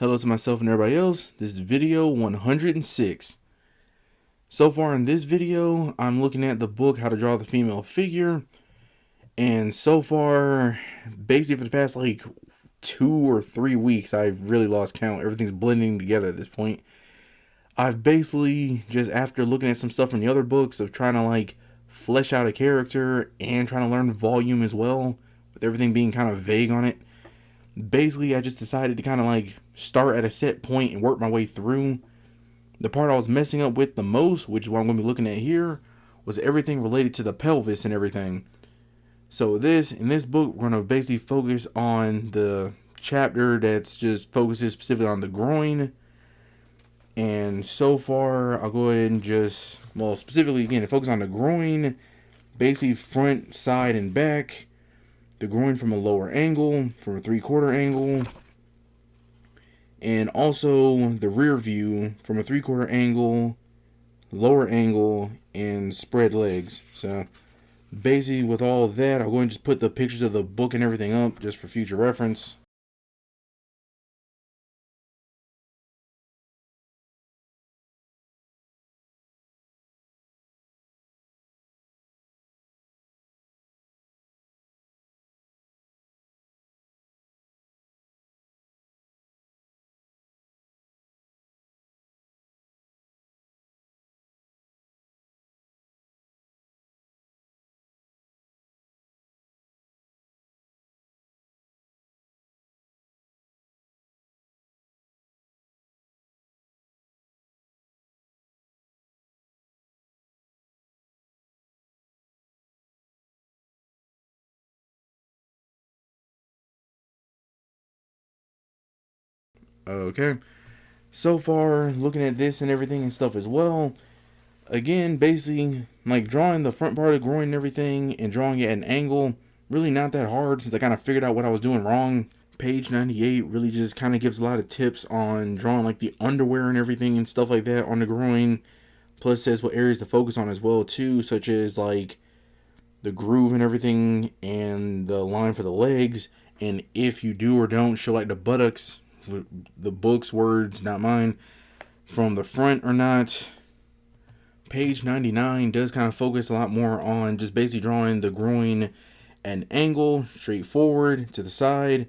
Hello to myself and everybody else. This is video 106. So far in this video, I'm looking at the book How to Draw the Female Figure. And so far, basically for the past like 2 or 3 weeks, I've really lost count. Everything's blending together at this point. I've basically, just after looking at some stuff from the other books of trying to like flesh out a character and trying to learn volume as well, with everything being kind of vague on it, basically I just decided to kind of like start at a set point and work my way through. The part I was messing up with the most, which is what I'm going to be looking at here, was everything related to the pelvis and everything. So in this book, we're going to basically focus on the chapter that's just focuses specifically on the groin. And so far, I'll go ahead and just, well, specifically again, focus on the groin, basically front, side, and back. The groin from a lower angle, from a 3/4 angle, and also the rear view from a 3/4 angle, lower angle, and spread legs. So basically with all of that, I'll go and just put the pictures of the book and everything up just for future reference. Okay, so far looking at this and everything and stuff as well, again basically like drawing the front part of the groin and everything and drawing it at an angle, really not that hard since I kind of figured out what I was doing wrong. Page 98 really just kind of gives a lot of tips on drawing like the underwear and everything and stuff like that on the groin, plus says what areas to focus on as well too, such as like the groove and everything and the line for the legs, and if you do or don't show like the buttocks, the book's words not mine, from the front or not. Page 99 does kind of focus a lot more on just basically drawing the groin at an angle, straight forward, to the side.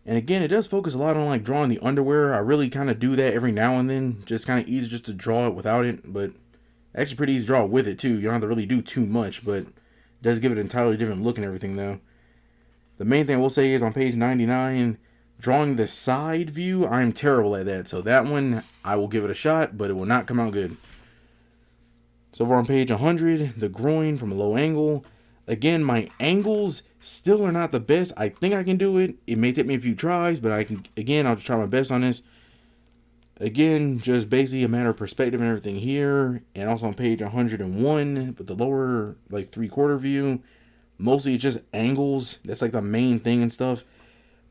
And again, it does focus a lot on like drawing the underwear. I really kind of do that every now and then. Just kind of easy just to draw it without it. But actually pretty easy to draw with it too. You don't have to really do too much. But it does give it an entirely different look and everything though. The main thing I will say is on page 99, drawing the side view, I'm terrible at that. So that one, I will give it a shot. But it will not come out good. So over on page 100, the groin from a low angle. Again, my angles still are not the best. I think I can do it. It may take me a few tries, but I'll just try my best on this. Again, just basically a matter of perspective and everything here. And also on page 101, with the lower, like 3/4 view. Mostly it's just angles. That's like the main thing and stuff.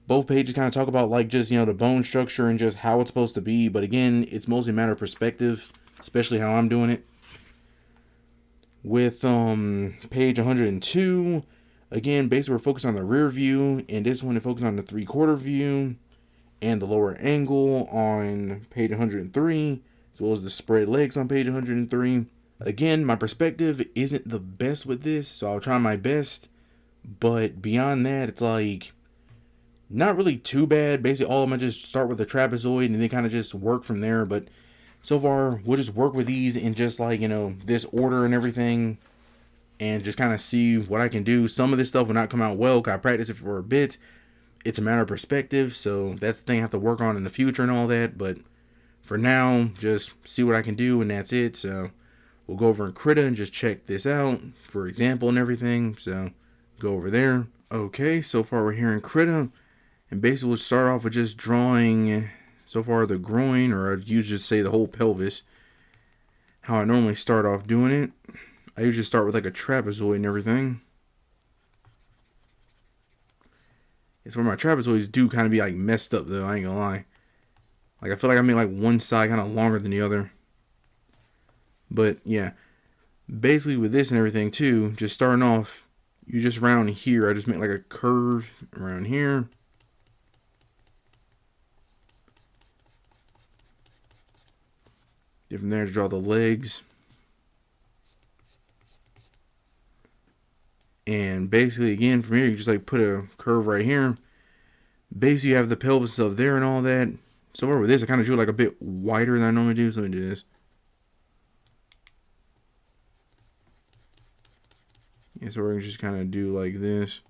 Both pages kind of talk about like just, the bone structure and just how it's supposed to be. But again, it's mostly a matter of perspective, especially how I'm doing it. With page 102, again basically we're focused on the rear view, and this one it focuses on the 3/4 view and the lower angle on page 103, as well as the spread legs on page 103. Again, my perspective isn't the best with this, so I'll try my best, but beyond that it's like not really too bad. Basically all of them, I just start with the trapezoid and then kind of just work from there. But so far, we'll just work with these in just like, this order and everything, and just kind of see what I can do. Some of this stuff will not come out well because I practiced it for a bit. It's a matter of perspective, so that's the thing I have to work on in the future and all that. But for now, just see what I can do, and that's it. So we'll go over in Krita and just check this out for example and everything. So go over there. Okay, so far we're here in Krita, and basically we'll start off with just drawing so far the groin, or I'd usually just say the whole pelvis. How I normally start off doing it, I usually start with like a trapezoid and everything. It's where my trapezoids do kind of be like messed up though, I ain't gonna lie. Like I feel like I made like one side kind of longer than the other. But yeah, basically with this and everything too, just starting off, you just round here, I just make like a curve around here. From there, to draw the legs. And basically, again, from here, you just like put a curve right here. Basically, you have the pelvis up there and all that. So far with this, I kind of drew it like a bit wider than I normally do. So let me do this. Yeah, so we're going to just kind of do like this.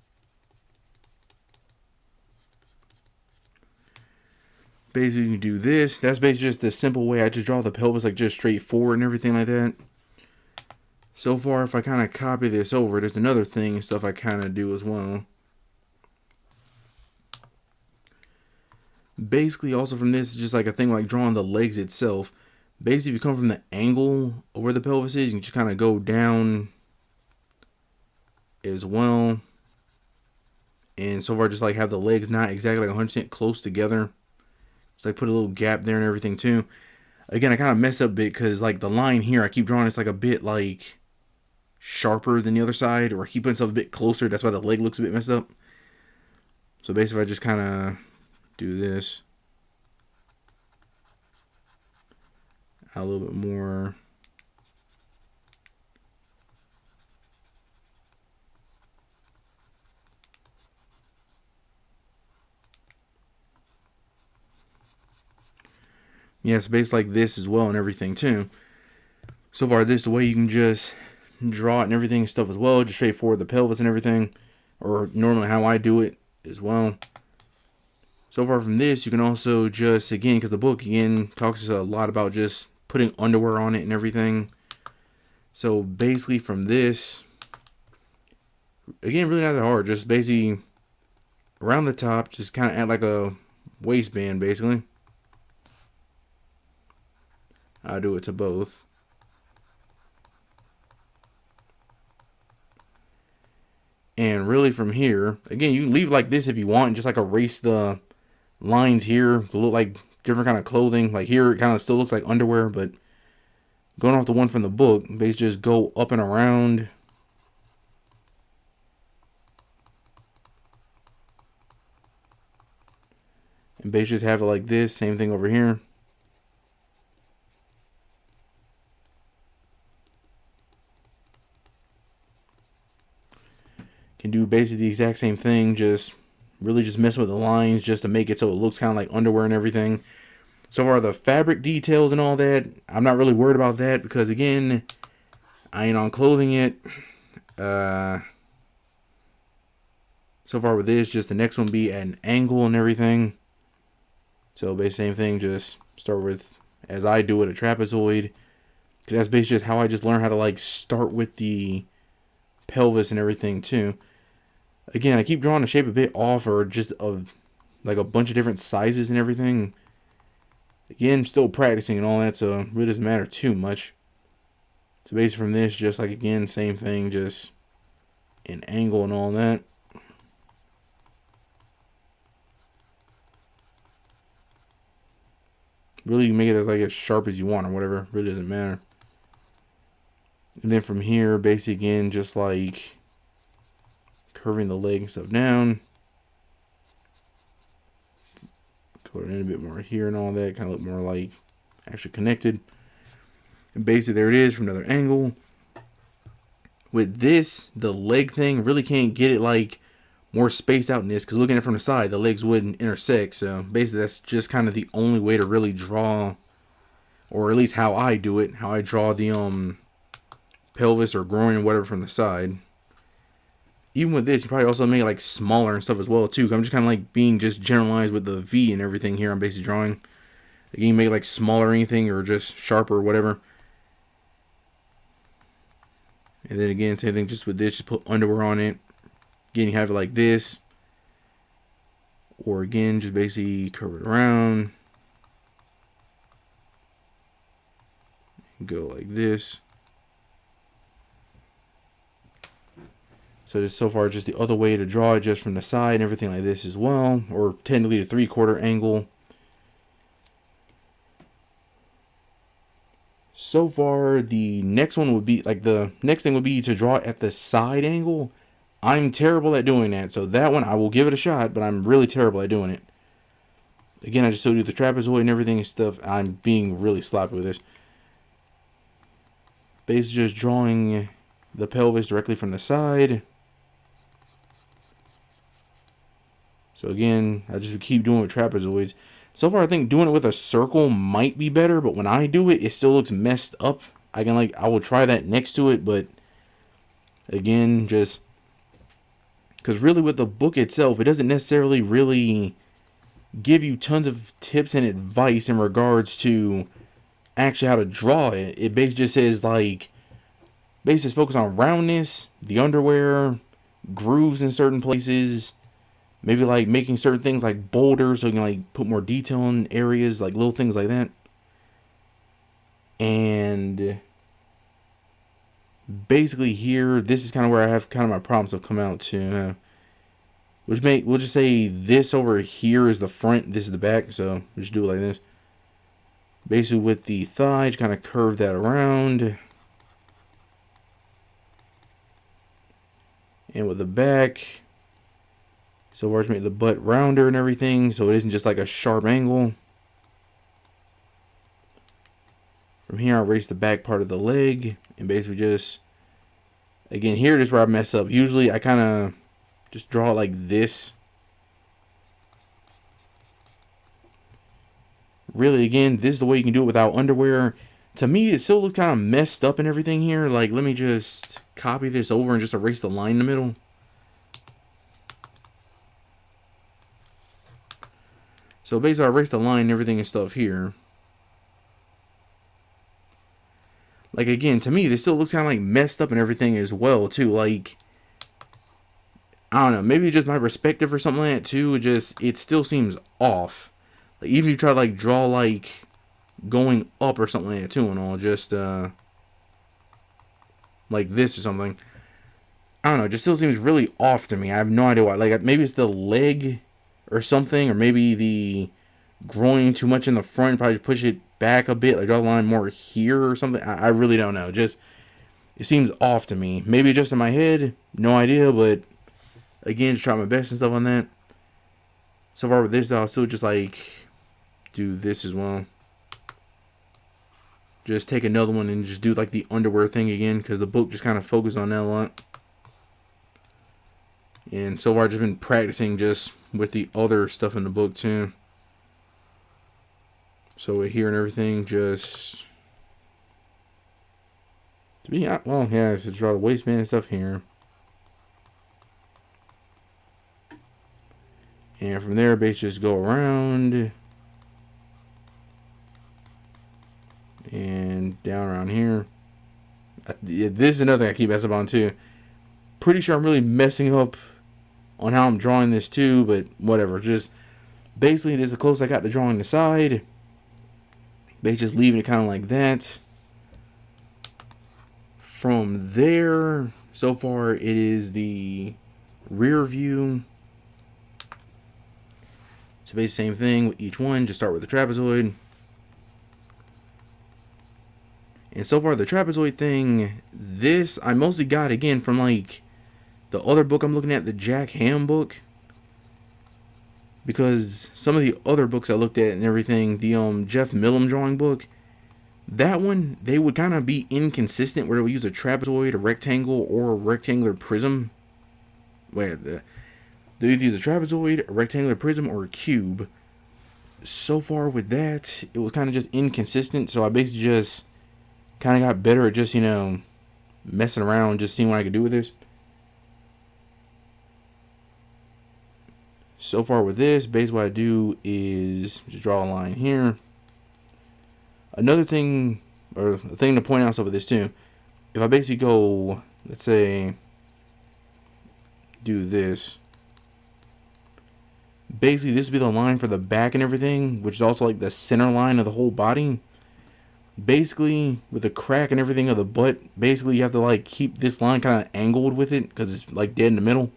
Basically, you do this. That's basically just the simple way I just draw the pelvis, like just straight forward and everything like that. So far, if I kind of copy this over, there's another thing and stuff I kind of do as well. Basically, also from this, just like a thing like drawing the legs itself. Basically, if you come from the angle of where the pelvis is, you can just kind of go down as well. And so far, just like have the legs not exactly like 100% close together. Just like put a little gap there and everything too. Again, I kind of mess up a bit because like the line here, I keep drawing it's like a bit like sharper than the other side, or I keep putting stuff a bit closer. That's why the leg looks a bit messed up. So basically, I just kind of do this a little bit more. Yeah, it's based like this as well and everything too. So far, this the way you can just draw it and everything and stuff as well. Just straightforward the pelvis and everything, or normally how I do it as well. So far from this, you can also just, again, because the book, again, talks a lot about just putting underwear on it and everything. So basically from this, again, really not that hard. Just basically around the top, just kind of add like a waistband, basically. I do it to both. And really from here, again, you can leave like this if you want, and just like erase the lines here to look like different kind of clothing. Like here, it kind of still looks like underwear, but going off the one from the book, they just go up and around. And basically just have it like this. Same thing over here. Can do basically the exact same thing, just really just messing with the lines just to make it so it looks kind of like underwear and everything. So far, the fabric details and all that, I'm not really worried about that because, again, I ain't on clothing yet. So far with this, just the next one be at an angle and everything. So basically same thing, just start with, as I do it, a trapezoid. Because that's basically just how I just learned how to like start with the pelvis and everything too. Again, I keep drawing the shape a bit off, or just of like a bunch of different sizes and everything. Again, still practicing and all that, so it really doesn't matter too much. So basically from this, just like again, same thing, just an angle and all that. Really, you can make it as sharp as you want or whatever. Really doesn't matter. And then from here, basically again, just like curving the leg and stuff down. Put it in a bit more here and all that, kind of look more like actually connected. And basically there it is from another angle. With this, the leg thing, really can't get it like more spaced out in this, because looking at it from the side, the legs wouldn't intersect. So basically that's just kind of the only way to really draw, or at least how I do it, how I draw the pelvis or groin or whatever from the side. Even with this, you probably also make it like smaller and stuff as well too. I'm just kind of like being just generalized with the V and everything here. I'm basically drawing. Again, you make it like smaller or anything, or just sharper or whatever. And then again, same thing just with this. Just put underwear on it. Again, you have it like this. Or again, just basically curve it around. Go like this. So this so far just the other way to draw it, just from the side and everything like this as well, or technically a 3/4 angle. So far the next one would be like the next thing would be to draw at the side angle. I'm terrible at doing that, so that one I will give it a shot, but I'm really terrible at doing it. Again, I just still do the trapezoid and everything and stuff. I'm being really sloppy with this. Basically just drawing the pelvis directly from the side. So again, I just keep doing with trapezoids. So far I think doing it with a circle might be better, but when I do it, it still looks messed up. I will try that next to it, but again, just because really with the book itself, it doesn't necessarily really give you tons of tips and advice in regards to actually how to draw it. It basically just says like, basically focus on roundness, the underwear, grooves in certain places, maybe like making certain things like bolder so you can like put more detail in areas, like little things like that. And basically here, this is kind of where I have kind of my problems have come out to. We'll just say this over here is the front, this is the back, so we'll just do it like this. Basically with the thigh, just kind of curve that around. And with the back, so we're just make the butt rounder and everything, so it isn't just like a sharp angle. From here, I'll erase the back part of the leg, and basically just, again, here is where I mess up. Usually, I kind of just draw it like this. Really, again, this is the way you can do it without underwear. To me, it still looks kind of messed up and everything here. Like, let me just copy this over and just erase the line in the middle. So basically, I erased the line and everything and stuff here. Like, again, to me, this still looks kind of like messed up and everything as well, too. Like, I don't know, maybe just my perspective or something like that, too. It still seems off. Like, even if you try to, like, draw, like, going up or something like that, too, and all, just, like this or something. I don't know, it just still seems really off to me. I have no idea why. Like, maybe it's the leg or something, or maybe the groin too much in the front. Probably push it back a bit, like draw the line more here or something. I really don't know. Just, it seems off to me. Maybe just in my head, no idea, but again, just try my best and stuff on that. So far with this, though, I'll still just like do this as well. Just take another one and just do like the underwear thing again, because the book just kind of focused on that a lot. And so far, I've just been practicing just with the other stuff in the book too. So here and everything, just to be well, yeah, just draw the waistband and stuff here. And from there, basically just go around and down around here. This is another thing I keep messing up on too. Pretty sure I'm really messing up on how I'm drawing this too, but whatever. Just basically, this is the close I got to drawing the side. They just leaving it kind of like that. From there, so far it is the rear view. So basically same thing with each one. Just start with the trapezoid. And so far the trapezoid thing, this I mostly got again from like the other book I'm looking at, the Jack Ham book. Because some of the other books I looked at and everything, the Jeff Millam drawing book, that one, they would kind of be inconsistent where they would use a trapezoid, a rectangle, or a rectangular prism. They either use a trapezoid, a rectangular prism, or a cube. So far with that, it was kind of just inconsistent, so I basically just kind of got better at just, messing around, just seeing what I could do with this. So far with this, basically what I do is just draw a line here. Another thing, or a thing to point out over this too, if I basically go, let's say, do this, basically this would be the line for the back and everything, which is also like the center line of the whole body. Basically, with the crack and everything of the butt, basically you have to like keep this line kind of angled with it, because it's like dead in the middle.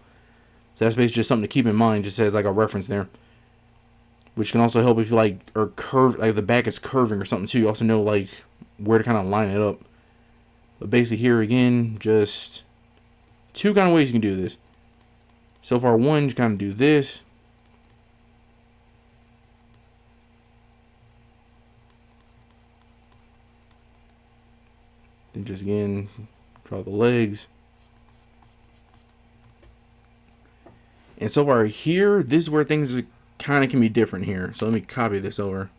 So that's basically just something to keep in mind, just as like a reference there. Which can also help if you like, or curve, like the back is curving or something too. You also know like where to kind of line it up. But basically here again, just two kind of ways you can do this. So far one, you kind of do this. Then just again, draw the legs. And so far here, this is where things kind of can be different here. So let me copy this over.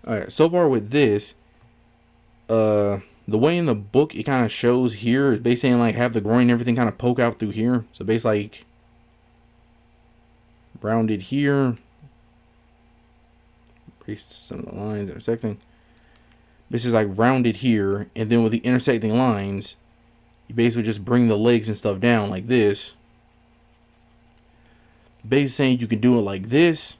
Alright, so far with this, the way in the book it kind of shows here is basically like have the groin and everything kind of poke out through here. So basically like rounded here. Erase some of the lines intersecting. This is like rounded here, and then with the intersecting lines, you basically just bring the legs and stuff down like this. Basically saying you can do it like this,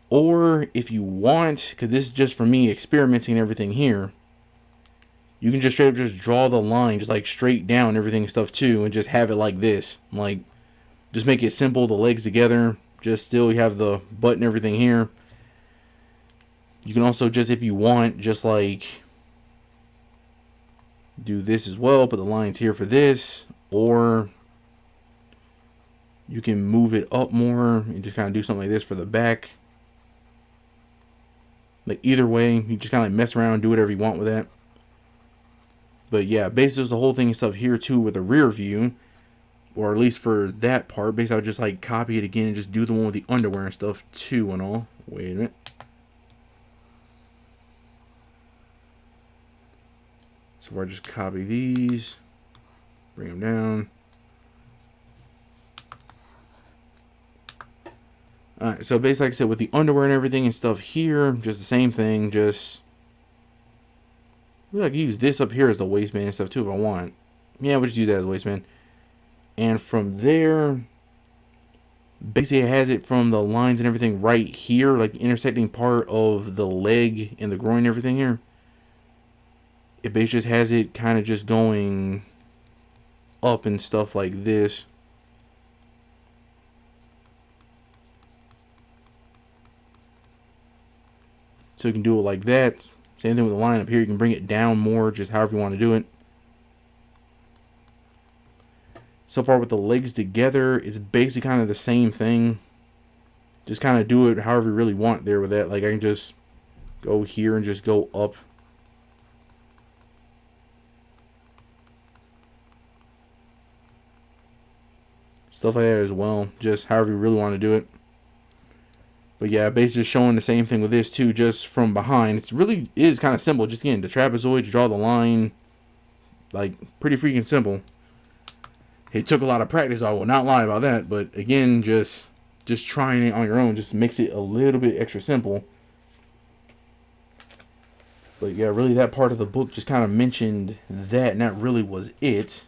or if you want, because this is just for me experimenting everything here, you can just straight up just draw the line just like straight down everything and stuff too, and just have it like this. Like, just make it simple, the legs together, just still you have the butt and everything here. You can also just, if you want, just like do this as well, put the lines here for this, or you can move it up more and just kind of do something like this for the back. Like either way, you just kind of like mess around, do whatever you want with that. But yeah, basically the whole thing and stuff here too with the rear view, or at least for that part. Basically, I'll just like copy it again and just do the one with the underwear and stuff too and all. Wait a minute. So if I just copy these, bring them down. Alright, so basically like I said, with the underwear and everything and stuff here, just the same thing, just I could use this up here as the waistband and stuff too if I want. Yeah, we'll just use that as the waistband. And from there, basically it has it from the lines and everything right here, like the intersecting part of the leg and the groin and everything here. It basically just has it kind of just going up and stuff like this. So you can do it like that. Same thing with the line up here. You can bring it down more, just however you want to do it. So far with the legs together, it's basically kind of the same thing. Just kind of do it however you really want there with that. Like I can just go here and just go up. Stuff like that as well. Just however you really want to do it. But yeah, basically just showing the same thing with this too, just from behind. It's really is kind of simple. Just again, the trapezoid, you draw the line. Like, pretty freaking simple. It took a lot of practice, I will not lie about that. But again, just trying it on your own just makes it a little bit extra simple. But yeah, really that part of the book just kind of mentioned that, and that really was it.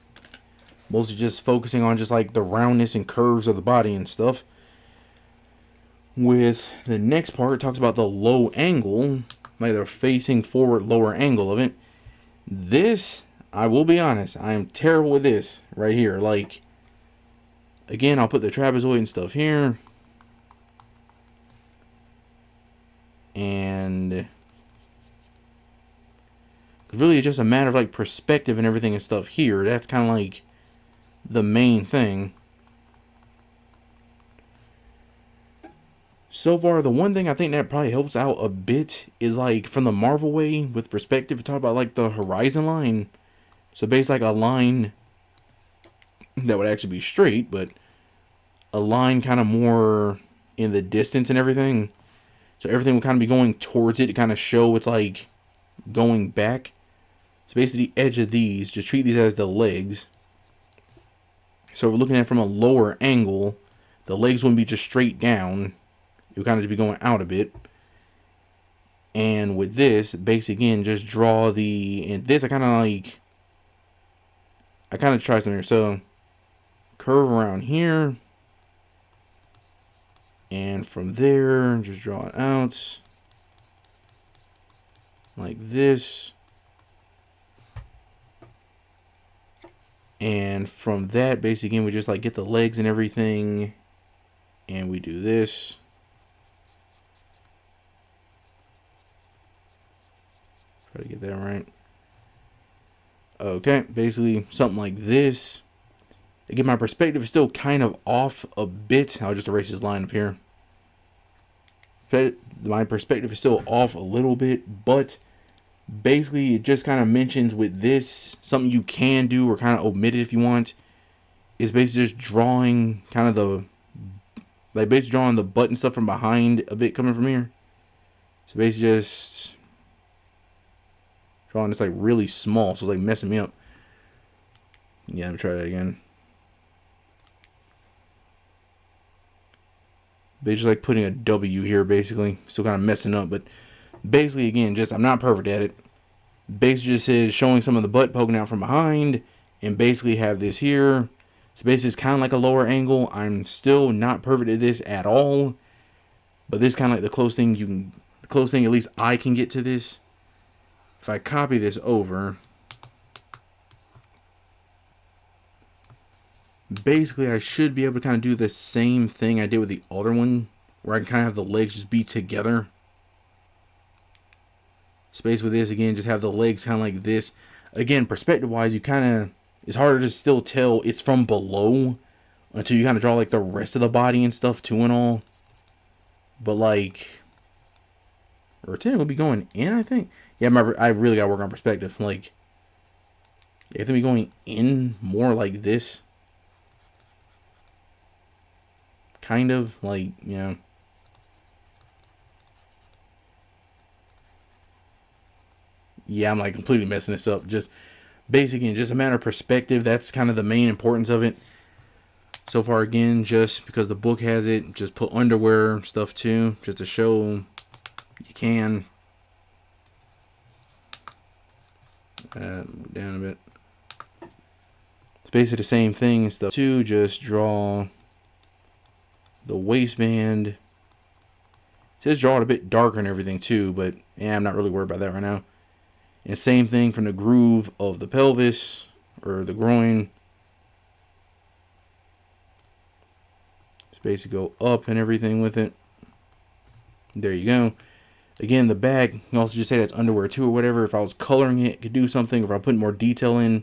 Mostly just focusing on just like the roundness and curves of the body and stuff. With the next part, it talks about the low angle, like the facing forward lower angle of it. This, I will be honest, I am terrible with this right here. Like, again, I'll put the trapezoid and stuff here. And really it's just a matter of like perspective and everything and stuff here. That's kind of like the main thing. So far, the one thing I think that probably helps out a bit is like from the Marvel way with perspective, to talk about like the horizon line. So basically like a line that would actually be straight, but a line kind of more in the distance and everything. So everything would kind of be going towards it to kind of show it's like going back. So basically the edge of these, just treat these as the legs. So if we're looking at it from a lower angle, the legs wouldn't be just straight down. It would kind of just be going out a bit. And with this, basically again, just draw the, and this I kind of try something here. So curve around here. And from there, just draw it out. Like this. And from that, basically again, we just like get the legs and everything. And we do this. Try to get that right. Okay, basically something like this. Again, my perspective is still kind of off a bit. I'll just erase this line up here. perspective is still off a little bit, but basically it just kind of mentions with this something you can do or kind of omit it if you want. Is basically just drawing kind of the basically drawing the butt and stuff from behind a bit coming from here. So basically just drawing this like really small, so it's like messing me up. Yeah, let me try that again. Basically like putting a W here, basically. Still kind of messing up, but basically again, just I'm not perfect at it. Basically just says showing some of the butt poking out from behind, and basically have this here. So basically it's kind of like a lower angle. I'm still not perfect at this at all, but this is kind of like the closest thing at least I can get to this. If I copy this over, basically I should be able to kind of do the same thing I did with the other one, where I can kind of have the legs just be together. Space with this again, just have the legs kind of like this. Again, perspective wise, you kind of, it's harder to still tell it's from below until you kind of draw like the rest of the body and stuff too and all. But like, rotating will be going in, I think. Yeah, I really got to work on perspective. Like, if they be going in more like this, kind of like, you know. Yeah, I'm like completely messing this up. Just basically, just a matter of perspective. That's kind of the main importance of it. So far, again, just because the book has it, just put underwear stuff too, just to show you can. Down a bit. It's basically the same thing and stuff too. Just draw the waistband. It says draw it a bit darker and everything too, but yeah, I'm not really worried about that right now. And same thing from the groove of the pelvis or the groin. Just basically go up and everything with it. There you go. Again, the bag, you can also just say that's underwear too or whatever. If I was coloring it, could do something. If I put more detail in.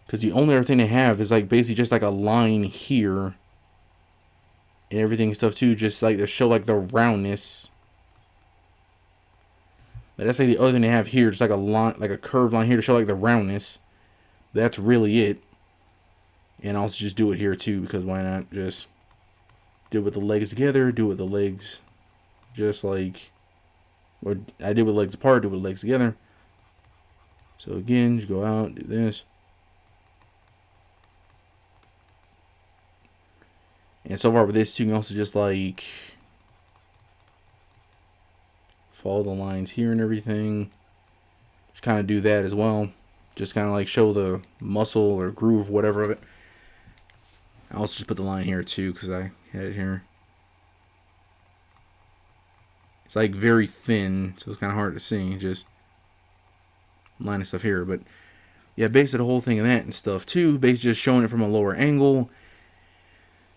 Because the only other thing they have is like basically just like a line here. And everything and stuff too. Just like to show like the roundness. That's like the other thing they have here. Just like a line, like a curved line here to show like the roundness. That's really it. And I'll just do it here too. Because why not? Just do it with the legs together. Do it with the legs just like, or I did with legs apart, do it with legs together. So again, just go out, do this. And so far with this, you can also just like follow the lines here and everything. Just kind of do that as well. Just kind of like show the muscle or groove, whatever of it. I also just put the line here too because I had it here. It's like very thin, so it's kind of hard to see. Just line of stuff here, but yeah, basically the whole thing of that and stuff too. Basically just showing it from a lower angle.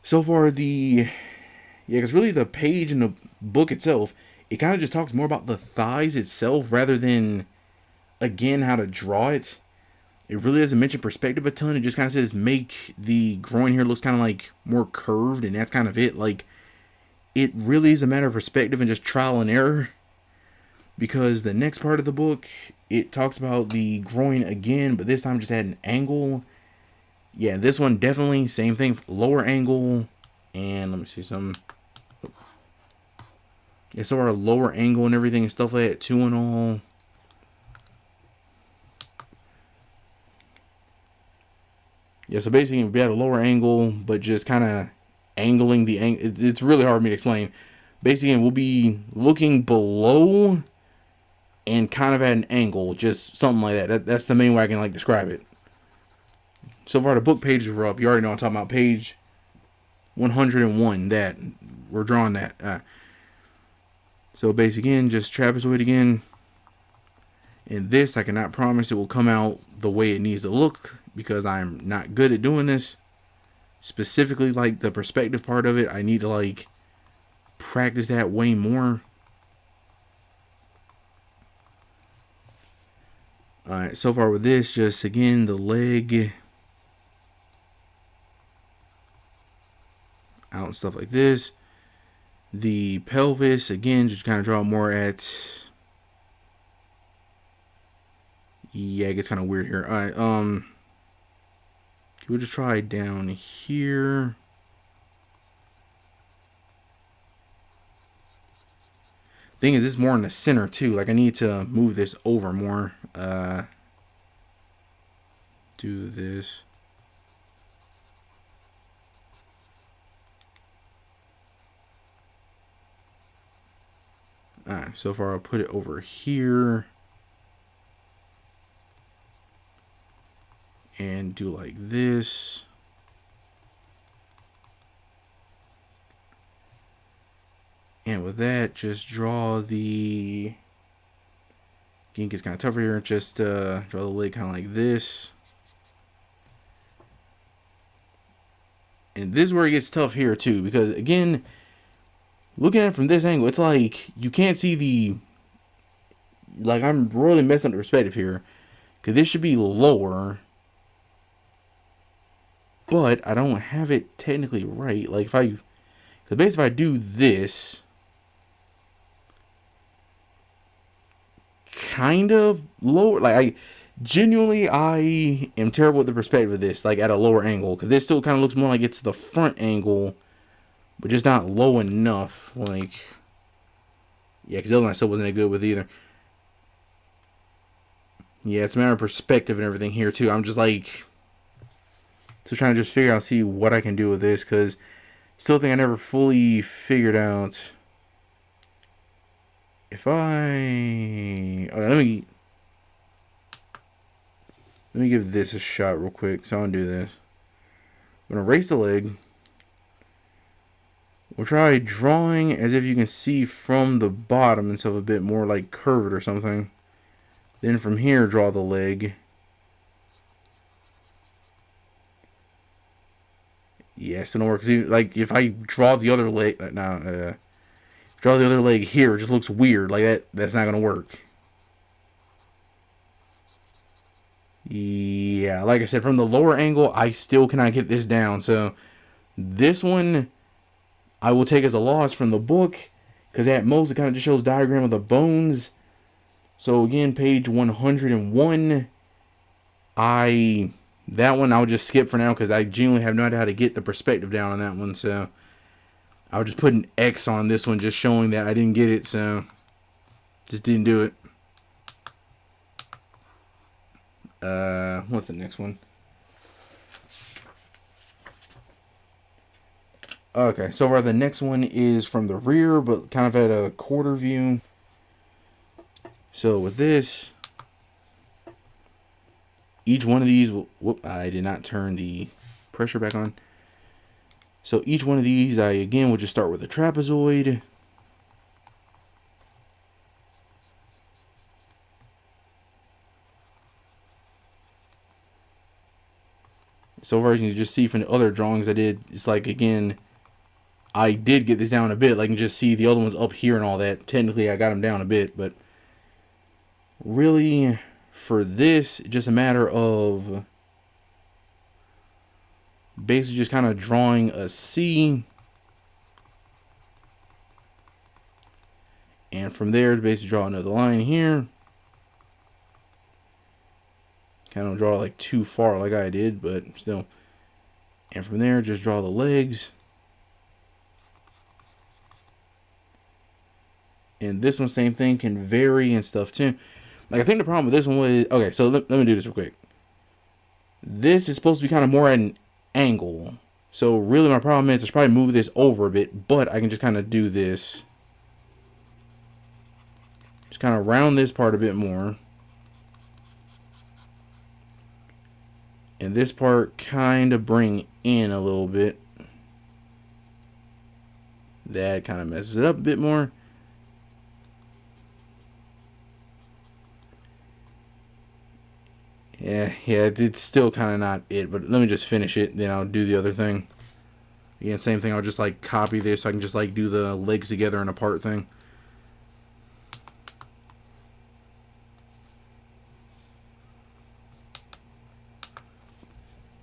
So far yeah, because really the page in the book itself, it kind of just talks more about the thighs itself rather than, again, how to draw it. It really doesn't mention perspective a ton. It just kind of says make the groin here looks kind of like more curved, and that's kind of it. Like, it really is a matter of perspective and just trial and error. Because the next part of the book, it talks about the groin again, but this time just at an angle. Yeah, this one definitely same thing, lower angle. And let me see some. Yeah, so our lower angle and everything and stuff like that too and all. Yeah, so basically we had a lower angle, but just kind of angling the angle. It's really hard for me to explain. Basically, we'll be looking below and kind of at an angle, just something like that. That's the main way I can like describe it. So far, the book pages were up. You already know I'm talking about page 101. That we're drawing that. So basically, again, just trapezoid again. And this, I cannot promise it will come out the way it needs to look because I'm not good at doing this. Specifically, like the perspective part of it, I need to like practice that way more. Alright, so far with this, just again, the leg out and stuff like this. The pelvis, again, just kind of draw more at... Yeah, it gets kind of weird here. Alright, we'll just try down here. Thing is, this is more in the center, too. Like, I need to move this over more. Do this. Alright, so far I'll put it over here. And do like this. And with that, just draw the... Again, it gets kind of tougher here. Just draw the leg kind of like this. And this is where it gets tough here too, because again, looking at it from this angle, it's like you can't see the... Like, I'm really messing up the perspective here, because this should be lower, but I don't have it technically right. Like, if I... Because basically if I do this... kind of lower, like, I am terrible with the perspective of this, like at a lower angle, because this still kind of looks more like it's the front angle, but just not low enough. Like, yeah, because the other one I still wasn't that good with either. Yeah, it's a matter of perspective and everything here too. I'm just like still trying to just figure out, see what I can do with this, because still think I never fully figured out if I... Okay, let me give this a shot real quick. So I'm gonna do this. I'm gonna raise the leg. We'll try drawing as if you can see from the bottom instead of a bit more like curved or something. Then from here, draw the leg. Yes, it'll work. Cause like if I draw the other leg, draw the other leg here, it just looks weird. Like that. That's not gonna work. Yeah, like I said, from the lower angle, I still cannot get this down. So this one, I will take as a loss from the book, because at most it kind of just shows diagram of the bones. So again, page 101. That one I'll just skip for now, because I genuinely have no idea how to get the perspective down on that one. So I'll just put an X on this one, just showing that I didn't get it. So just didn't do it. What's the next one? Okay, so far the next one is from the rear, but kind of at a quarter view. So with this, each one of these will... Whoop, I did not turn the pressure back on. So each one of these, I again will just start with a trapezoid. So far, as you can just see from the other drawings I did, it's like, again, I did get this down a bit. Like, you can just see the other ones up here and all that. Technically, I got them down a bit, but really, for this, just a matter of basically just kind of drawing a C. And from there, basically draw another line here. Kind of draw like too far like I did, but still. And from there, just draw the legs. And this one, same thing, can vary and stuff too. Like, I think the problem with this one was... Okay, so let me do this real quick. This is supposed to be kind of more at an angle. So really my problem is I should probably move this over a bit, but I can just kind of do this. Just kind of round this part a bit more. And this part kind of bring in a little bit. That kind of messes it up a bit more. Yeah, it's still kind of not it, but let me just finish it, then I'll do the other thing. Again, same thing, I'll just like copy this so I can just like do the legs together and apart thing.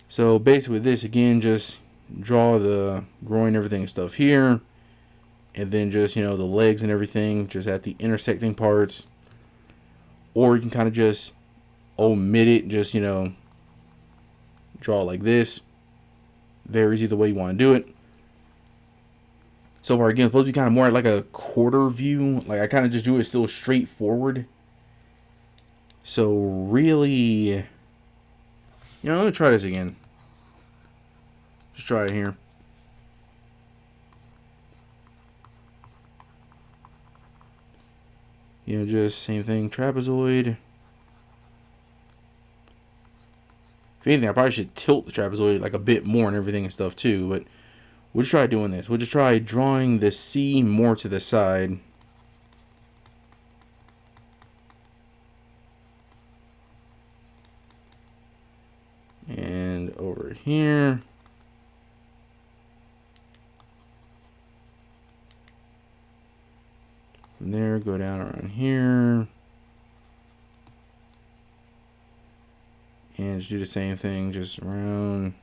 So basically with this, again, just draw the groin, everything and stuff here. and then just, you know, the legs and everything just at the intersecting parts. Or you can kind of just omit it, just, you know, draw like this. Varies either way you want to do it. So far, again, it's supposed to be kind of more like a quarter view. Like, I kind of just do it still straightforward. So, really, you know, let me try this again. Just try it here. You know, just same thing, trapezoid. If anything, I probably should tilt the trapezoid like a bit more and everything and stuff too, but we'll just try doing this. We'll just try drawing the C more to the side. And over here. From there, go down around here. And just do the same thing, just around.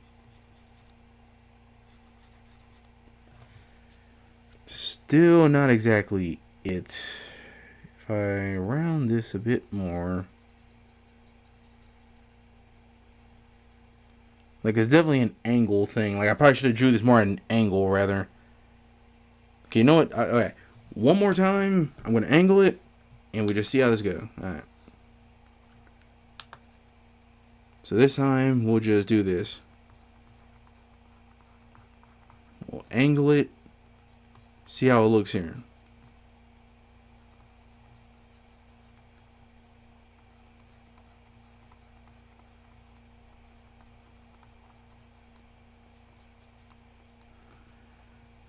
Still not exactly it. If I round this a bit more. Like, it's definitely an angle thing. Like, I probably should have drew this more at an angle, rather. Okay, you know what? Okay. One more time. I'm going to angle it. And we just see how this goes. Alright. So this time, we'll just do this. We'll angle it. See how it looks here.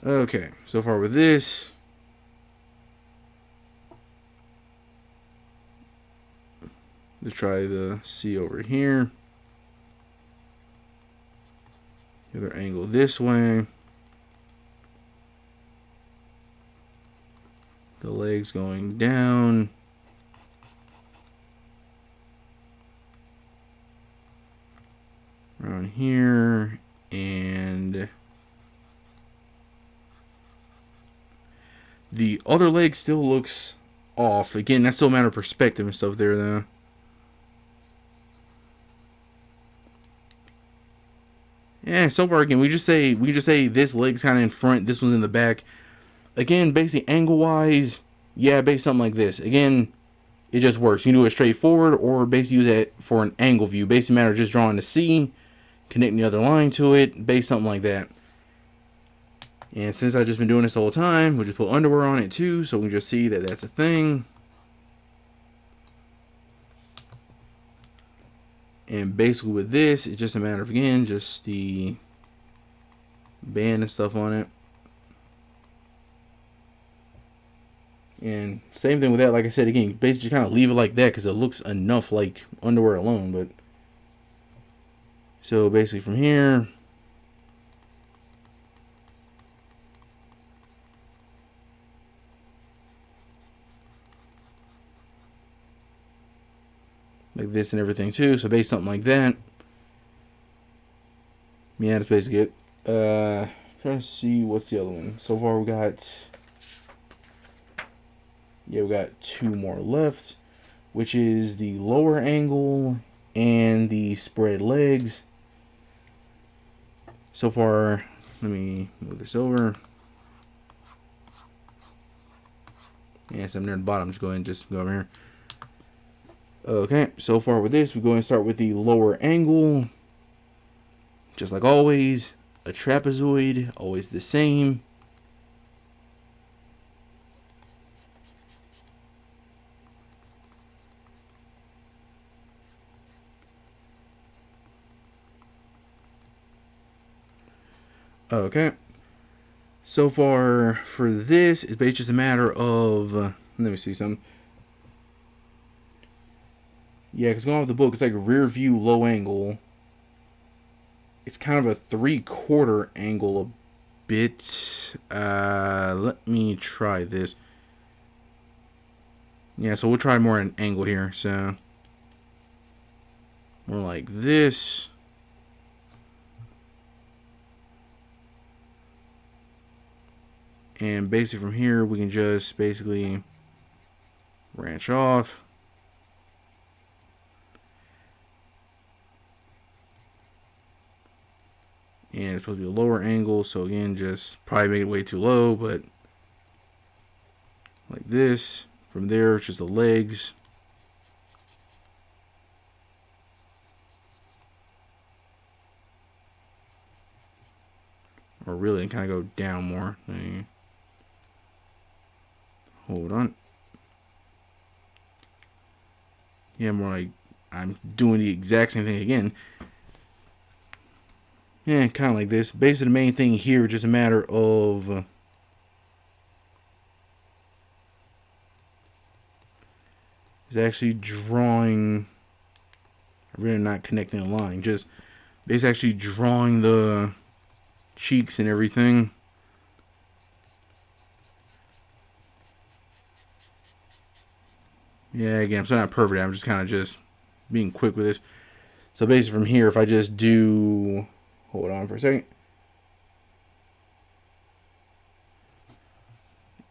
Okay, so far with this. Let's try the C over here. The other angle this way. The legs going down. Around here. And the other leg still looks off. Again, that's still a matter of perspective and stuff there, though. Yeah, so far again, we just say this leg's kind of in front, this one's in the back. Again, basically angle wise, yeah, basically something like this. Again, it just works. You can do it straight forward or basically use it for an angle view. Basically matter of just drawing the C, connecting the other line to it, basically something like that. And since I've just been doing this the whole time, we'll just put underwear on it too, so we can just see that that's a thing. And basically with this, it's just a matter of, again, just the band and stuff on it. And same thing with that, like I said, again, basically kind of leave it like that because it looks enough like underwear alone. But so basically from here, like this and everything too. So basically something like that. Yeah, that's basically it. Trying to see what's the other one. So far we got, yeah, we got two more left, which is the lower angle and the spread legs. So far, let me move this over. Yes, I'm near the bottom. Just go ahead and just go over here. Okay, so far with this, we go and start with the lower angle. Just like always, a trapezoid, always the same. Okay. So far for this, it's basically just a matter of, let me see something. Yeah, because going off the book, it's like rear view low angle. It's kind of a 3/4 angle a bit. Let me try this. Yeah, so we'll try more an angle here. So more like this. And basically from here, we can just basically branch off. And it's supposed to be a lower angle, so again, just probably made it way too low, but like this. From there, it's just the legs. Or really, kind of go down more. Hold on. Yeah, more like I'm doing the exact same thing again. Yeah, kind of like this. Basically, the main thing here is just a matter of is actually drawing. I'm really not connecting a line. Just basically actually drawing the cheeks and everything. Yeah, again, I'm still not perfect. I'm just kind of just being quick with this. So basically from here, if I just do, hold on for a second.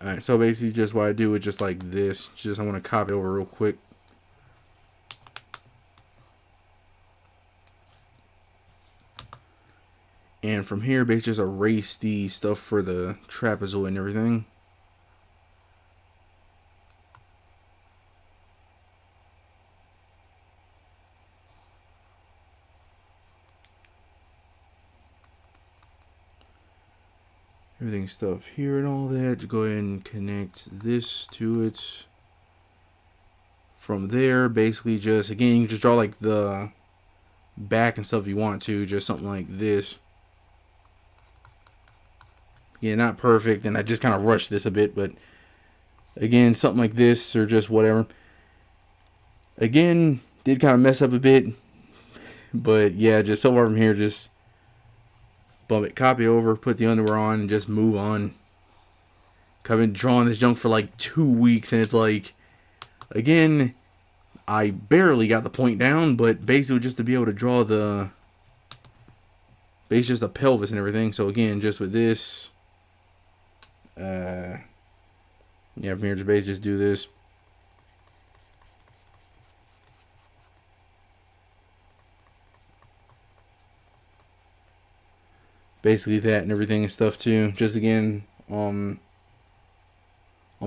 Alright, so basically just what I do is just like this. Just I want to copy it over real quick. And from here, basically just erase the stuff for the trapezoid and everything. Everything stuff here and all that. Go ahead and connect this to it. From there, basically just, again, you can just draw like the back and stuff if you want to. Just something like this. Yeah, not perfect, and I just kind of rushed this a bit, but again, something like this or just whatever. Again, did kind of mess up a bit, but yeah, just so far from here, just bump it, copy over, put the underwear on, and just move on. I've been drawing this junk for like 2 weeks, and it's like, again, I barely got the point down, but basically just to be able to draw the base, just the pelvis and everything. So again, just with this, yeah, from here to base, just do this. Basically that and everything and stuff too. Just again, on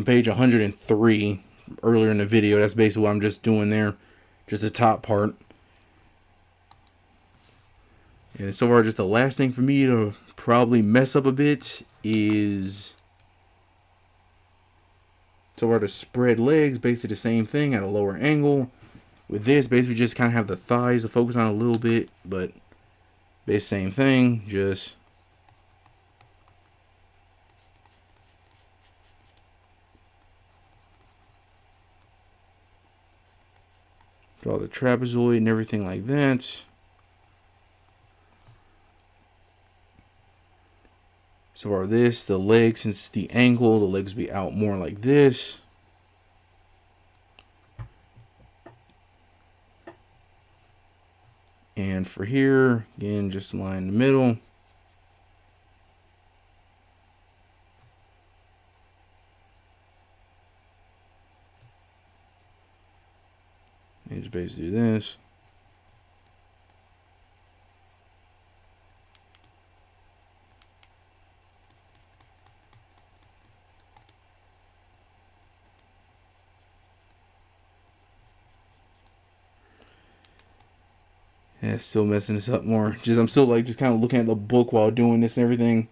page 103 earlier in the video, that's basically what I'm just doing there. Just the top part. And so far, just the last thing for me to probably mess up a bit is so far to spread legs, basically the same thing at a lower angle. With this, basically just kind of have the thighs to focus on a little bit, but basically same thing, just draw the trapezoid and everything like that. So far this, the legs, since the angle, the legs be out more like this. And for here, again, just line in the middle. And just basically do this. Yeah, still messing this up more. Just I'm still like just kind of looking at the book while doing this and everything.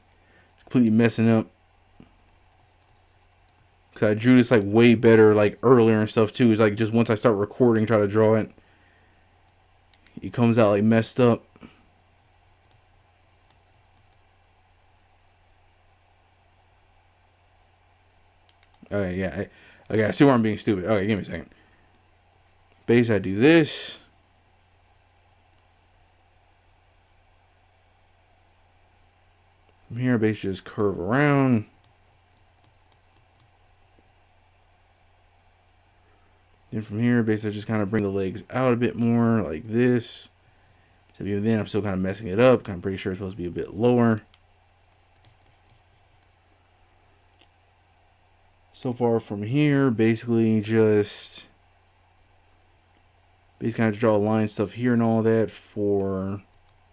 Completely messing up. Cause I drew this like way better like earlier and stuff too. It's like just once I start recording, try to draw it, it comes out like messed up. Okay, yeah. Okay, I see where I'm being stupid. Okay, give me a second. Base, I do this. From here, base just curve around. Then from here, base, I just kind of bring the legs out a bit more, like this. So even then, I'm still kind of messing it up. I'm pretty sure it's supposed to be a bit lower. So far from here, basically just kind of draw a line stuff here and all that for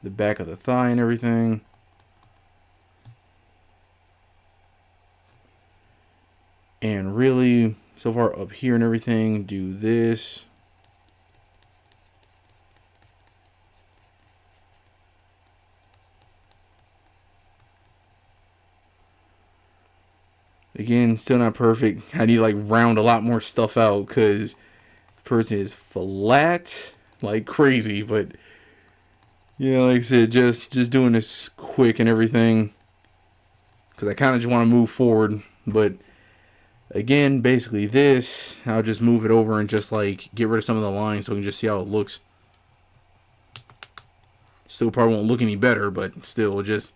the back of the thigh and everything. And really, so far up here and everything, do this. Again, still not perfect. I need to like round a lot more stuff out because the person is flat like crazy. But yeah, like I said, just doing this quick and everything because I kind of just want to move forward. But again, basically this, I'll just move it over and just like get rid of some of the lines so we can just see how it looks. Still probably won't look any better, but still just.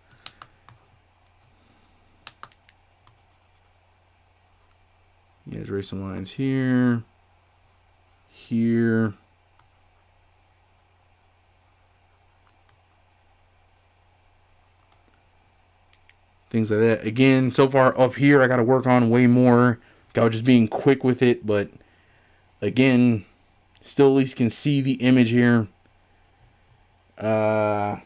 Yeah, trace some lines here, here. Things like that. Again, so far up here, I got to work on way more. I was just being quick with it, but again, still at least can see the image here. What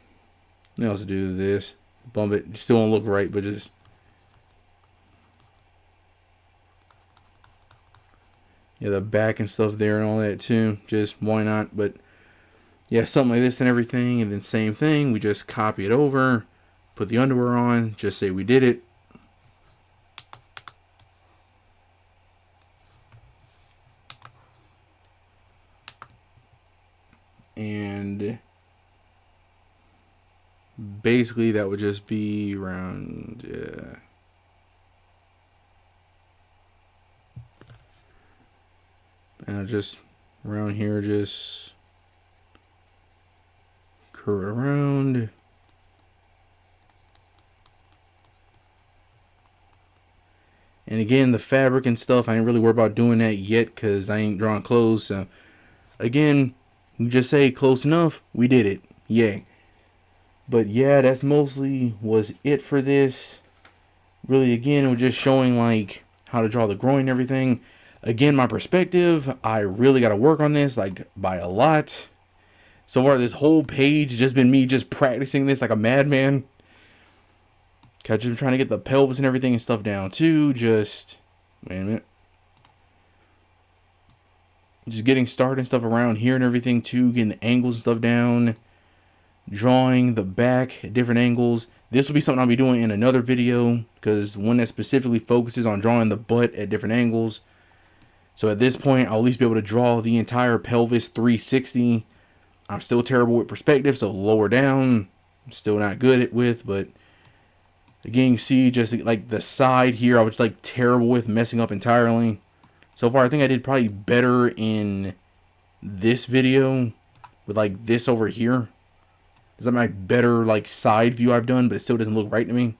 else to do with this? Bump it. Still won't look right, but just. Yeah, the back and stuff there and all that too. Just why not? But yeah, something like this and everything. And then same thing. We just copy it over. Put the underwear on. Just say we did it. And basically that would just be around just around here, just curve it around. And again, the fabric and stuff, I ain't really worried about doing that yet because I ain't drawing clothes. So again, you just say close enough, we did it, yay. But yeah, that's mostly was it for this. Really, again, it was just showing like how to draw the groin and everything. Again, my perspective, I really got to work on this like by a lot. So far, this whole page just been me just practicing this like a madman. I've just been trying to get the pelvis and everything and stuff down too. Just, wait a minute. Just getting started and stuff around here and everything too. Getting the angles and stuff down. Drawing the back at different angles. This will be something I'll be doing in another video. Because one that specifically focuses on drawing the butt at different angles. So at this point, I'll at least be able to draw the entire pelvis 360. I'm still terrible with perspective, so lower down, I'm still not good with, but again, you see just like the side here, I was like terrible with, messing up entirely. So far, I think I did probably better in this video with like this over here. Is that my better like side view I've done, but it still doesn't look right to me.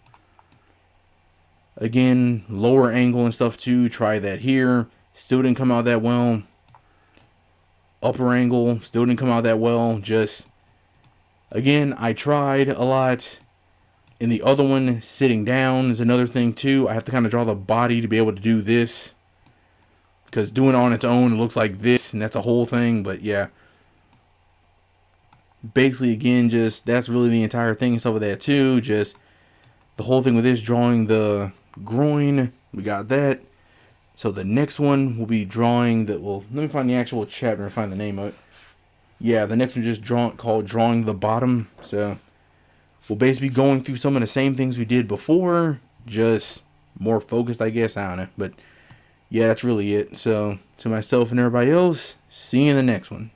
Again, lower angle and stuff too, try that here. Still didn't come out that well. Upper angle, still didn't come out that well. Just, again, I tried a lot. And the other one, sitting down, is another thing too. I have to kind of draw the body to be able to do this. Because doing it on its own, it looks like this, and that's a whole thing. But yeah. Basically, again, just, that's really the entire thing and stuff with that too. Just, the whole thing with this, drawing the groin. We got that. So the next one will be drawing the, well, let me find the actual chapter and find the name of it. Yeah, the next one just called drawing the bottom. So we'll basically be going through some of the same things we did before, just more focused, I guess. I don't know. But yeah, that's really it. So to myself and everybody else, see you in the next one.